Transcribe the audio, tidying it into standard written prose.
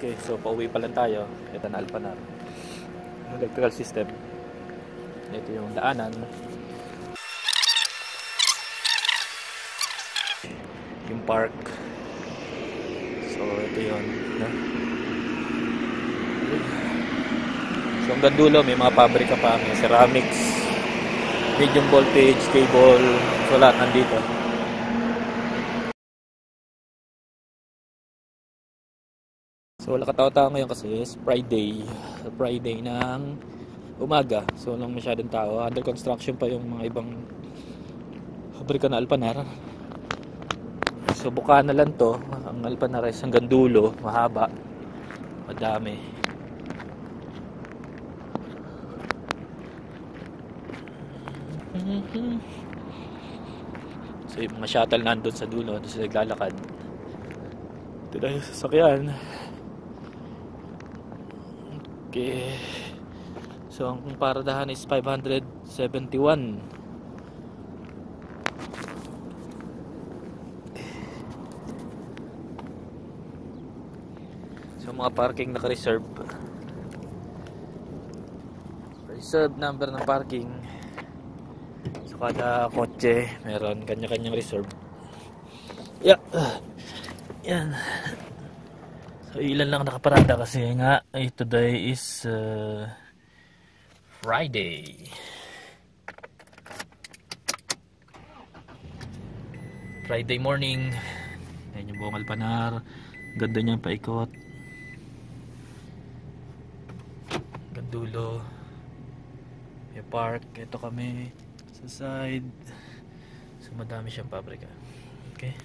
Okay, so pauwi pa lang tayo. Ito na Alpanar. Electrical system. Ito yung daanan. Yung park. So ito yun, no? So hanggang dulo may mga pabrika pa, may ceramics, medium voltage, cable, so lahat nandito. So wala katao-tao ngayon kasi is Friday ng umaga. So walang masyadong tao. Under construction pa yung mga ibang pabrika na Alpanar. So buka na lang to. Ang Alpanar is hanggang dulo, mahaba, madami. So yung mga shuttle nandun sa dulo, doon sila naglalakad. Ito na yung sasakyan. Okay. So ang paradahan is 571. So mga parking naka-reserve. Reserve number ng parking. So kada kotse meron kanya-kanyang reserve. Yeah. Yan. So ilan lang nakaparada kasi nga today is Friday. Friday morning. Ayan yung buong Alpanar. Ganda niya paikot. Gandulo. May park. Ito kami sa side. So madami siyang pabrika. Okay.